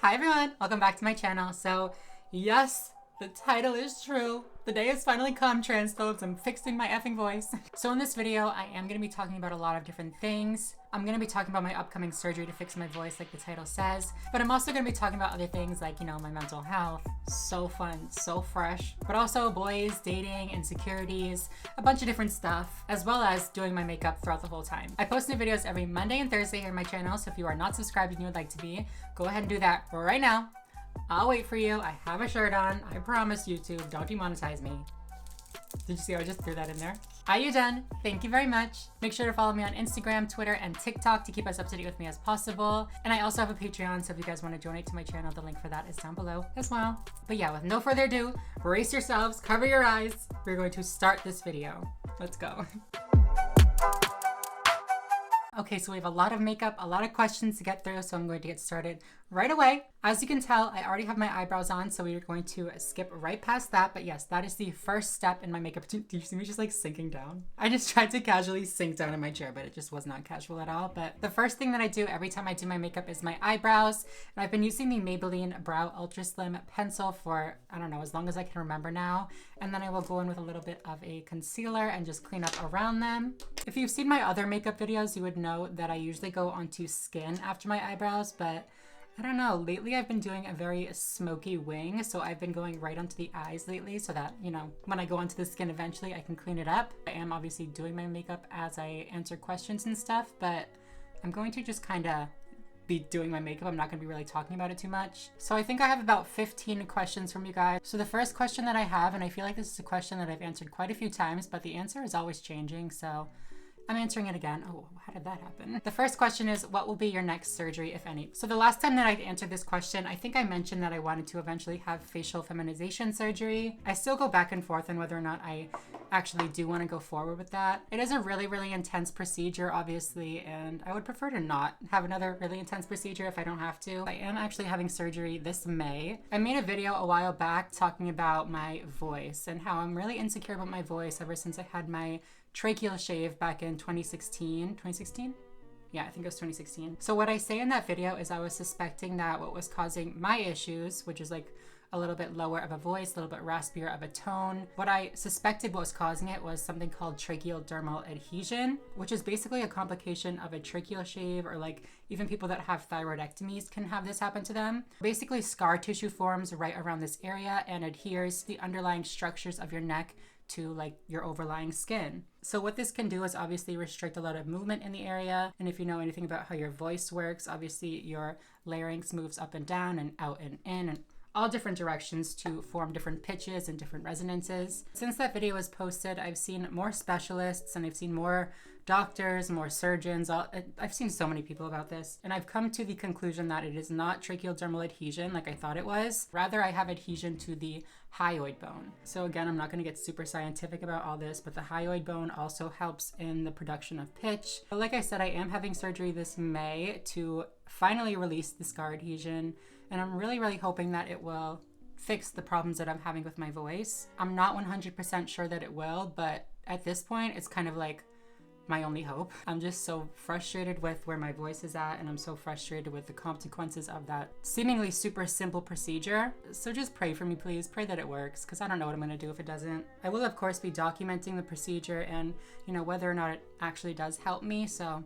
Hi everyone, welcome back to my channel. So yes, the title is true. The day has finally come, transphobes. I'm fixing my effing voice. So in this video, I am going to be talking about a lot of different things. I'm going to be talking about my upcoming surgery to fix my voice like the title says, but I'm also going to be talking about other things like, my mental health. So fun, so fresh, but also boys, dating, insecurities, a bunch of different stuff, as well as doing my makeup throughout the whole time. I post new videos every Monday and Thursday here on my channel, so if you are not subscribed and you would like to be, go ahead and do that right now. I'll wait for you. I have a shirt on. I promise YouTube, don't demonetize me. Did you see how I just threw that in there? Are you done? Thank you very much. Make sure to follow me on Instagram, Twitter, and TikTok to keep us up to date with me as possible. And I also have a Patreon, so if you guys want to donate to my channel, the link for that is down below as well. But yeah, with no further ado, brace yourselves, cover your eyes. We're going to start this video. Let's go. Okay, so we have a lot of makeup, a lot of questions to get through, so I'm going to get started right away. As you can tell, I already have my eyebrows on, so we're going to skip right past that. But yes, that is the first step in my makeup. Do you see me just like sinking down? I just tried to casually sink down in my chair, but it just was not casual at all. But the first thing that I do every time I do my makeup is my eyebrows. And I've been using the Maybelline Brow Ultra Slim pencil for, I don't know, as long as I can remember now. And then I will go in with a little bit of a concealer and just clean up around them. If you've seen my other makeup videos, you would know that I usually go onto skin after my eyebrows, but I don't know, lately I've been doing a very smoky wing, so I've been going right onto the eyes lately so that, when I go onto the skin eventually I can clean it up. I am obviously doing my makeup as I answer questions and stuff, but I'm going to just kind of be doing my makeup. I'm not going to be really talking about it too much. So I think I have about 15 questions from you guys. So the first question that I have, and I feel like this is a question that I've answered quite a few times, but the answer is always changing, so I'm answering it again. Oh, how did that happen? The first question is, what will be your next surgery, if any? So the last time that I answered this question, I think I mentioned that I wanted to eventually have facial feminization surgery. I still go back and forth on whether or not I actually do want to go forward with that. It is a really, really intense procedure, obviously, and I would prefer to not have another really intense procedure if I don't have to. I am actually having surgery this May. I made a video a while back talking about my voice and how I'm really insecure about my voice ever since I had my tracheal shave back in 2016. 2016? Yeah, I think it was 2016. So what I say in that video is I was suspecting that what was causing my issues, which is like a little bit lower of a voice, a little bit raspier of a tone, what I suspected what was causing it was something called tracheal dermal adhesion, which is basically a complication of a tracheal shave, or like even people that have thyroidectomies can have this happen to them. Basically, scar tissue forms right around this area and adheres to the underlying structures of your neck to like your overlying skin. So what this can do is obviously restrict a lot of movement in the area. And if you know anything about how your voice works, obviously your larynx moves up and down and out and in and all different directions to form different pitches and different resonances. Since that video was posted, I've seen more specialists and I've seen more doctors, more surgeons. I've seen so many people about this, and I've come to the conclusion that it is not tracheal dermal adhesion like I thought it was. Rather, I have adhesion to the hyoid bone. So again, I'm not going to get super scientific about all this, but the hyoid bone also helps in the production of pitch. But like I said, I am having surgery this May to finally release the scar adhesion, and I'm really, really hoping that it will fix the problems that I'm having with my voice. I'm not 100% sure that it will, but at this point, it's kind of like my only hope. I'm just so frustrated with where my voice is at, and I'm so frustrated with the consequences of that seemingly super simple procedure. So just pray for me, please. Pray that it works, because I don't know what I'm going to do if it doesn't. I will, of course, be documenting the procedure and, whether or not it actually does help me. So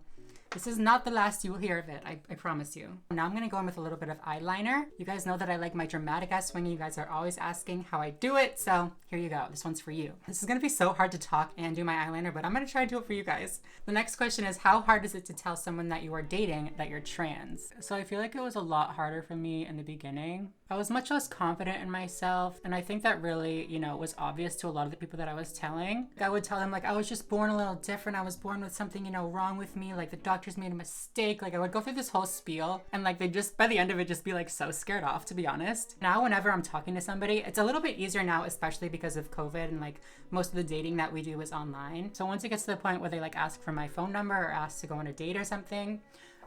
this is not the last you will hear of it, I promise you. Now I'm going to go in with a little bit of eyeliner. You guys know that I like my dramatic ass swinging. You guys are always asking how I do it, so here you go. This one's for you. This is going to be so hard to talk and do my eyeliner, but I'm going to try to do it for you guys. The next question is, how hard is it to tell someone that you are dating that you're trans? So I feel like it was a lot harder for me in the beginning. I was much less confident in myself, and I think that really, was obvious to a lot of the people that I was telling. I would tell them like, I was just born a little different. I was born with something, wrong with me. Like the doctors made a mistake. Like I would go through this whole spiel, and like they just, by the end of it, just be like so scared off, to be honest. Now, whenever I'm talking to somebody, it's a little bit easier now, especially because of COVID and like most of the dating that we do is online. So once it gets to the point where they like ask for my phone number or ask to go on a date or something,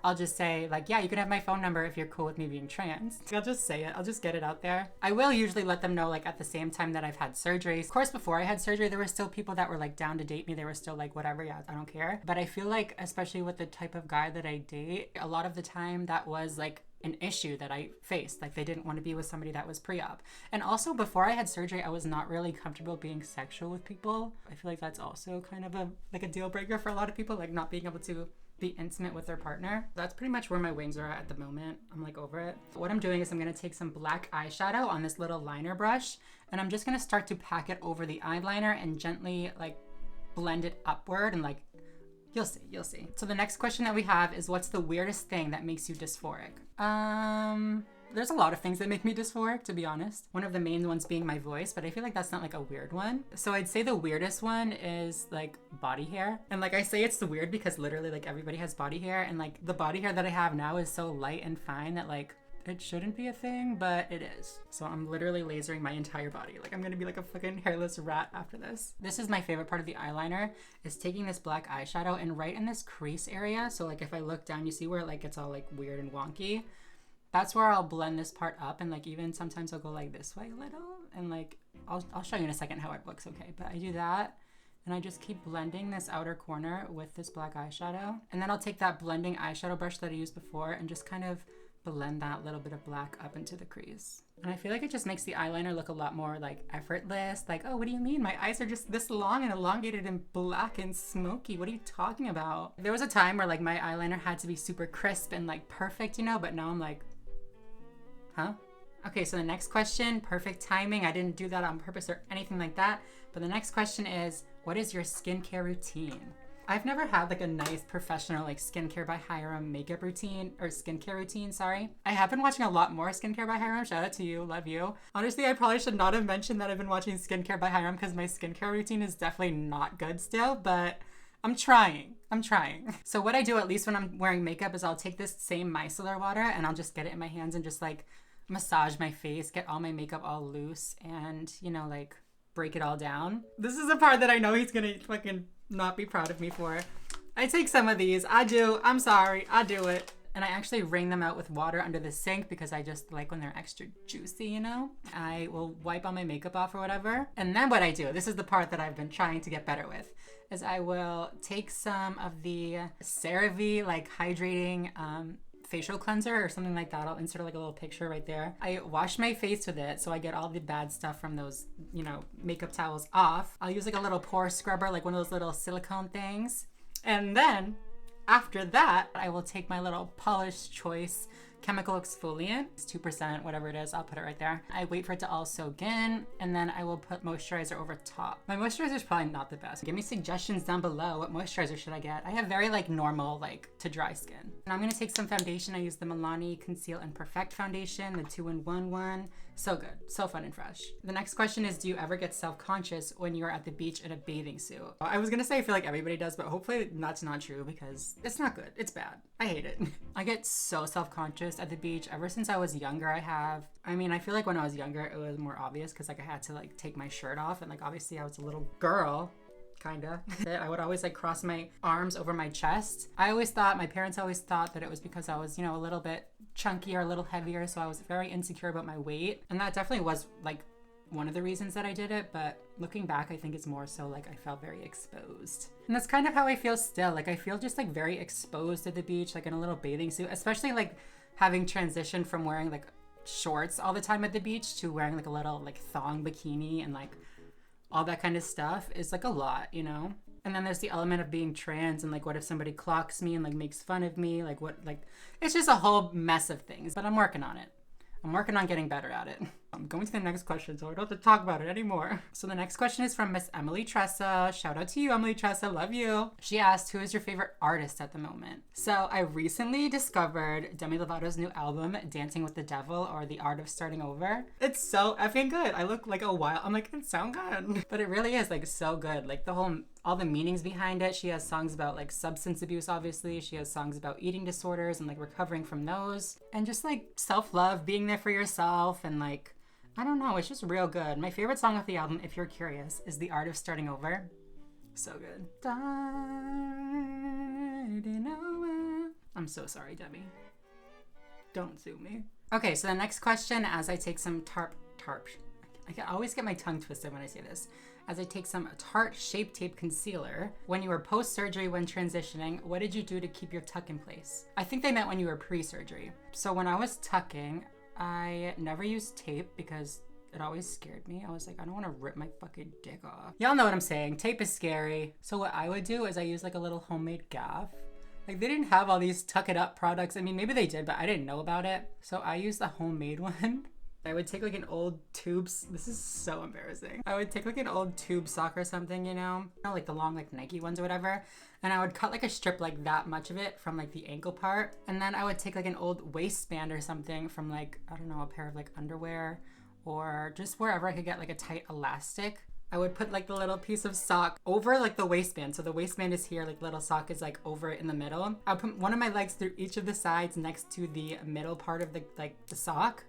I'll just say like, yeah, you can have my phone number if you're cool with me being trans. I'll just say it. I'll just get it out there. I will usually let them know like at the same time that I've had surgeries. Of course, before I had surgery, there were still people that were like down to date me. They were still like, whatever, yeah, I don't care. But I feel like, especially with the type of guy that I date, a lot of the time that was like an issue that I faced. Like they didn't want to be with somebody that was pre-op. And also before I had surgery, I was not really comfortable being sexual with people. I feel like that's also kind of a deal breaker for a lot of people, like not being able to be intimate with their partner. That's pretty much where my wings are at the moment. I'm like over it. What I'm doing is I'm gonna take some black eyeshadow on this little liner brush, and I'm just gonna start to pack it over the eyeliner and gently like blend it upward, and like you'll see. So the next question that we have is, what's the weirdest thing that makes you dysphoric? There's a lot of things that make me dysphoric, to be honest. One of the main ones being my voice, but I feel like that's not like a weird one. So I'd say the weirdest one is like body hair. And like I say it's weird because literally like everybody has body hair, and like the body hair that I have now is so light and fine that like it shouldn't be a thing, but it is. So I'm literally lasering my entire body. Like I'm gonna be like a fucking hairless rat after this. This is my favorite part of the eyeliner, is taking this black eyeshadow and right in this crease area. So like if I look down, you see where like it's all like weird and wonky. That's where I'll blend this part up, and like even sometimes I'll go like this way a little, and like I'll show you in a second how it looks, okay? But I do that, and I just keep blending this outer corner with this black eyeshadow. And then I'll take that blending eyeshadow brush that I used before and just kind of blend that little bit of black up into the crease. And I feel like it just makes the eyeliner look a lot more like effortless. Like, oh, what do you mean? My eyes are just this long and elongated and black and smoky. What are you talking about? There was a time where like my eyeliner had to be super crisp and like perfect, you know, but now I'm like, huh? Okay, so the next question, perfect timing. I didn't do that on purpose or anything like that. But the next question is, what is your skincare routine? I've never had like a nice professional like skincare by Hiram makeup routine, or skincare routine, sorry. I have been watching a lot more skincare by Hiram. Shout out to you, love you. Honestly, I probably should not have mentioned that I've been watching skincare by Hiram because my skincare routine is definitely not good still, but I'm trying. So what I do, at least when I'm wearing makeup, is I'll take this same micellar water and I'll just get it in my hands and just like massage my face, get all my makeup all loose, and you know, like break it all down. This is the part that I know he's gonna fucking not be proud of me for. I take some of these. I'm sorry, I do it. And I actually wring them out with water under the sink because I just like when they're extra juicy, you know? I will wipe all my makeup off or whatever. And then what I do, this is the part that I've been trying to get better with, is I will take some of the CeraVe like hydrating facial cleanser or something like that. I'll insert like a little picture right there. I wash my face with it so I get all the bad stuff from those, you know, makeup towels off. I'll use like a little pore scrubber, like one of those little silicone things. And then after that, I will take my little Paula's Choice chemical exfoliant. It's 2%, whatever it is. I'll put it right there. I wait for it to all soak in, and then I will put moisturizer over top. My moisturizer is probably not the best. Give me suggestions down below. What moisturizer should I get? I have very like normal, like to dry skin. And I'm gonna take some foundation. I use the Milani Conceal and Perfect foundation, the 2-in-1 one. So good, so fun and fresh. The next question is, do you ever get self-conscious when you're at the beach in a bathing suit? I was gonna say I feel like everybody does, but hopefully that's not true because it's not good. It's bad. I hate it. I get so self-conscious at the beach ever since I was younger. I feel like when I was younger it was more obvious because like I had to like take my shirt off, and like obviously I was a little girl, kinda. I would always like cross my arms over my chest. My parents always thought that it was because I was, you know, a little bit chunky or a little heavier, so I was very insecure about my weight, and that definitely was like one of the reasons that I did it. But looking back, I think it's more so like I felt very exposed, and that's kind of how I feel still. Like I feel just like very exposed at the beach, like in a little bathing suit, especially like having transitioned from wearing like shorts all the time at the beach to wearing like a little like thong bikini, and like all that kind of stuff is like a lot, you know? And then there's the element of being trans, and like what if somebody clocks me and like makes fun of me, like what, like it's just a whole mess of things. But I'm working on it. I'm working on getting better at it. I'm going to the next question, so I don't have to talk about it anymore. So the next question is from Miss Emily Tressa. Shout out to you, Emily Tressa. Love you. She asked, who is your favorite artist at the moment? So I recently discovered Demi Lovato's new album, Dancing with the Devil, or The Art of Starting Over. It's so effing good. I look like a wild, I'm like, it sounds good. But it really is like so good. Like all the meanings behind it. She has songs about like substance abuse, obviously. She has songs about eating disorders and like recovering from those. And just like self-love, being there for yourself, and like, I don't know, it's just real good. My favorite song off the album, if you're curious, is The Art of Starting Over. So good. I'm so sorry, Debbie. Don't sue me. Okay, so the next question, as I take some I can always get my tongue twisted when I say this. As I take some Tarte Shape Tape Concealer. When you were post-surgery when transitioning, what did you do to keep your tuck in place? I think they meant when you were pre-surgery. So when I was tucking, I never used tape because it always scared me. I was like, I don't want to rip my fucking dick off. Y'all know what I'm saying. Tape is scary. So what I would do is I use like a little homemade gaff. Like they didn't have all these tuck it up products. I mean, maybe they did, but I didn't know about it. So I used the homemade one. I would take like an old tubes. This is so embarrassing. I would take like an old tube sock or something, you know, like the long like Nike ones or whatever. And I would cut like a strip like that much of it from like the ankle part. And then I would take like an old waistband or something from like, I don't know, a pair of like underwear or just wherever I could get like a tight elastic. I would put like the little piece of sock over like the waistband. So the waistband is here, like little sock is like over it in the middle. I would put one of my legs through each of the sides next to the middle part of the sock.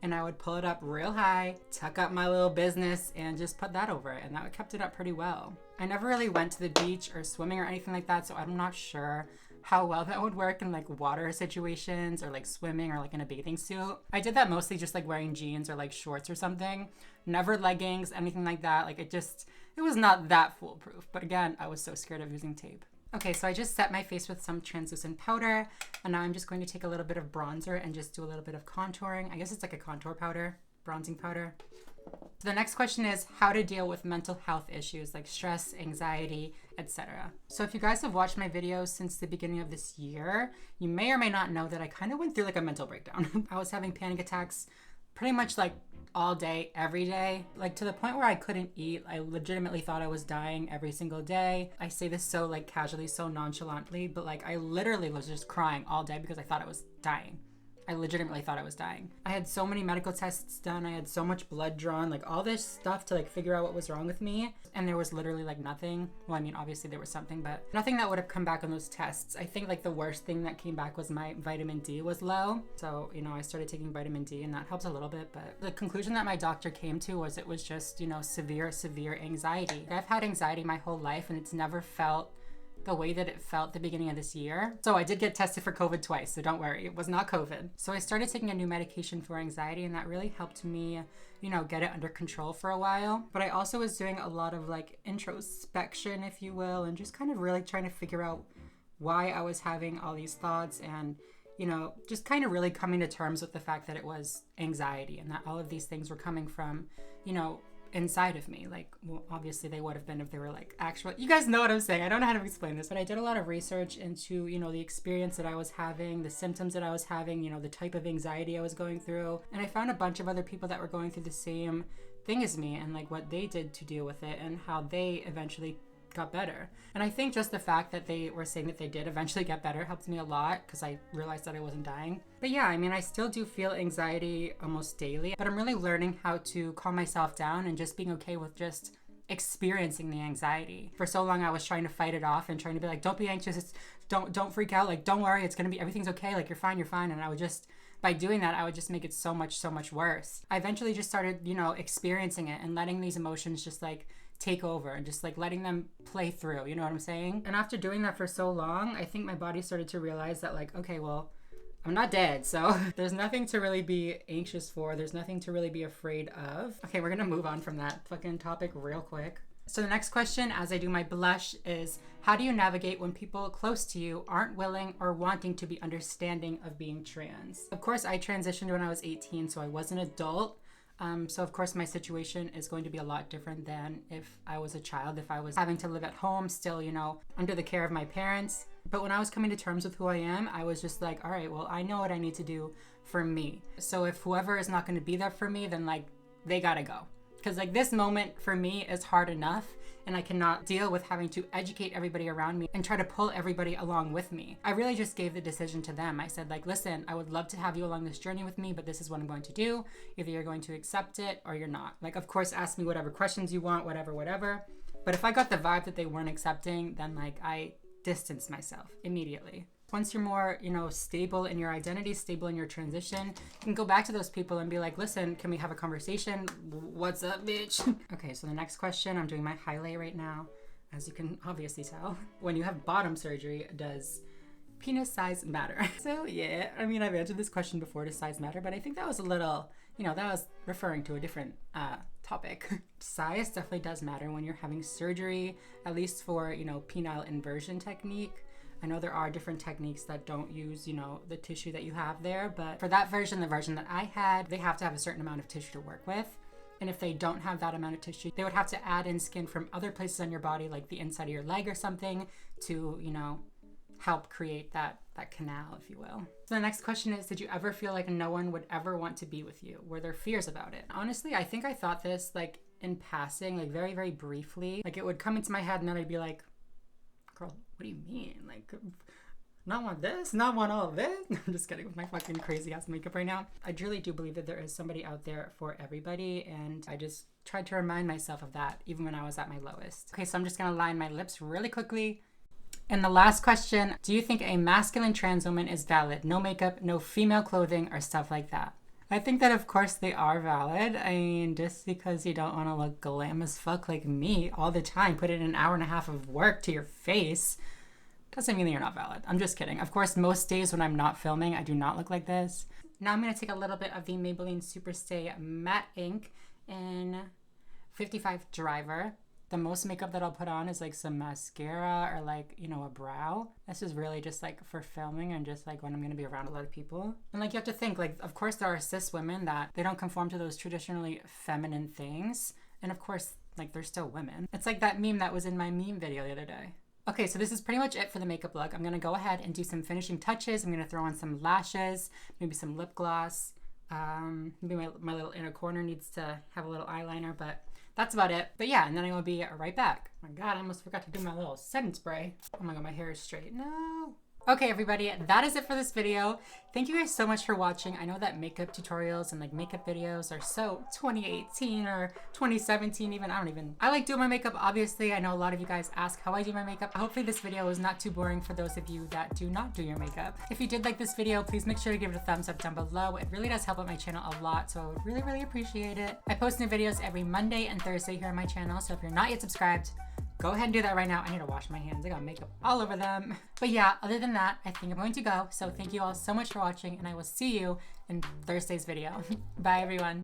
And I would pull it up real high, tuck up my little business, and just put that over it. And that kept it up pretty well. I never really went to the beach or swimming or anything like that, so I'm not sure how well that would work in like water situations or like swimming or like in a bathing suit. I did that mostly just like wearing jeans or like shorts or something. Never leggings, anything like that. Like it was not that foolproof. But again, I was so scared of using tape. Okay, so I just set my face with some translucent powder, and now I'm just going to take a little bit of bronzer and just do a little bit of contouring. I guess it's like a contour powder, bronzing powder. So the next question is how to deal with mental health issues like stress, anxiety, etc. So if you guys have watched my videos since the beginning of this year, you may or may not know that I kind of went through like a mental breakdown. I was having panic attacks pretty much like all day, every day, like to the point where I couldn't eat. I legitimately thought I was dying every single day. I say this so like casually, so nonchalantly, but like I literally was just crying all day because I thought I was dying. I legitimately thought I was dying. I had so many medical tests done. I had so much blood drawn, like all this stuff to like figure out what was wrong with me. And there was literally like nothing. Well, I mean, obviously there was something, but nothing that would have come back on those tests. I think like the worst thing that came back was my vitamin D was low. So, you know, I started taking vitamin D and that helps a little bit. But the conclusion that my doctor came to was it was just, you know, severe anxiety. I've had anxiety my whole life and it's never felt the way that it felt the beginning of this year. So I did get tested for COVID twice, so don't worry, it was not COVID. So I started taking a new medication for anxiety and that really helped me, you know, get it under control for a while. But I also was doing a lot of like introspection, if you will, and just kind of really trying to figure out why I was having all these thoughts and, you know, just kind of really coming to terms with the fact that it was anxiety and that all of these things were coming from, you know, inside of me. Like, well, obviously they would have been if they were like actual, you guys know what I'm saying. I don't know how to explain this, but I did a lot of research into, you know, the experience that I was having, the symptoms that I was having, you know, the type of anxiety I was going through. And I found a bunch of other people that were going through the same thing as me and like what they did to deal with it and how they eventually got better. And I think just the fact that they were saying that they did eventually get better helped me a lot because I realized that I wasn't dying. But yeah, I mean, I still do feel anxiety almost daily, but I'm really learning how to calm myself down and just being okay with just experiencing the anxiety. For so long I was trying to fight it off and trying to be like, don't be anxious, don't freak out, like don't worry, it's gonna be, everything's okay, like you're fine. And I would just, by doing that, I would just make it so much worse. I eventually just started, you know, experiencing it and letting these emotions just like take over and just like letting them play through, you know what I'm saying? And after doing that for so long, I think my body started to realize that like, okay, well, I'm not dead, so there's nothing to really be anxious for. There's nothing to really be afraid of. Okay, we're gonna move on from that fucking topic real quick. So the next question, as I do my blush, is how do you navigate when people close to you aren't willing or wanting to be understanding of being trans? Of course, I transitioned when I was 18, so I was an adult. So of course my situation is going to be a lot different than if I was a child, if I was having to live at home still, you know, under the care of my parents. But when I was coming to terms with who I am, I was just like, all right, well, I know what I need to do for me. So if whoever is not going to be there for me, then like they gotta go. Because like this moment for me is hard enough and I cannot deal with having to educate everybody around me and try to pull everybody along with me. I really just gave the decision to them. I said like, listen, I would love to have you along this journey with me, but this is what I'm going to do. Either you're going to accept it or you're not. Like, of course, ask me whatever questions you want, whatever. But if I got the vibe that they weren't accepting, then like I distanced myself immediately. Once you're more, you know, stable in your identity, stable in your transition, you can go back to those people and be like, listen, can we have a conversation? What's up, bitch? Okay, so the next question, I'm doing my highlight right now. As you can obviously tell, when you have bottom surgery, does penis size matter? So yeah, I mean, I've answered this question before, does size matter? But I think that was a little, that was referring to a different topic. Size definitely does matter when you're having surgery, at least for, penile inversion technique. I know there are different techniques that don't use, the tissue that you have there, but for that version, the version that I had, they have to have a certain amount of tissue to work with. And if they don't have that amount of tissue, they would have to add in skin from other places on your body, like the inside of your leg or something, to, help create that canal, if you will. So the next question is, did you ever feel like no one would ever want to be with you? Were there fears about it? Honestly, I think I thought this like in passing, like very, very briefly. Like it would come into my head and then I'd be like, girl, what do you mean? Like, not want this, not want all of this. I'm just kidding with my fucking crazy ass makeup right now. I truly do believe that there is somebody out there for everybody, and I just tried to remind myself of that even when I was at my lowest. Okay, so I'm just gonna line my lips really quickly. And the last question, do you think a masculine trans woman is valid? No makeup, no female clothing, or stuff like that? I think that of course they are valid. I mean, just because you don't want to look glam as fuck like me all the time, put in an hour and a half of work to your face, doesn't mean that you're not valid. I'm just kidding. Of course, most days when I'm not filming, I do not look like this. Now I'm going to take a little bit of the Maybelline Superstay Matte Ink in 55 Driver. The most makeup that I'll put on is like some mascara or like, a brow. This is really just like for filming and just like when I'm going to be around a lot of people. And like you have to think, like, of course there are cis women that they don't conform to those traditionally feminine things. And of course, like they're still women. It's like that meme that was in my meme video the other day. Okay, so this is pretty much it for the makeup look. I'm going to go ahead and do some finishing touches. I'm going to throw on some lashes, maybe some lip gloss. Maybe my little inner corner needs to have a little eyeliner, but that's about it. But yeah, and then I will be right back. Oh my God, I almost forgot to do my little setting spray. Oh my God, my hair is straight. No. Okay, everybody, that is it for this video. Thank you guys so much for watching. I know that makeup tutorials and like makeup videos are so 2018 or 2017 even. I like doing my makeup, obviously. I know a lot of you guys ask how I do my makeup. Hopefully this video was not too boring for those of you that do not do your makeup. If you did like this video, please make sure to give it a thumbs up down below. It really does help out my channel a lot, so I would really, really appreciate it. I post new videos every Monday and Thursday here on my channel, so if you're not yet subscribed, go ahead and do that right now. I need to wash my hands. I got makeup all over them. But yeah, other than that, I think I'm going to go. So thank you all so much for watching, and I will see you in Thursday's video. Bye, everyone.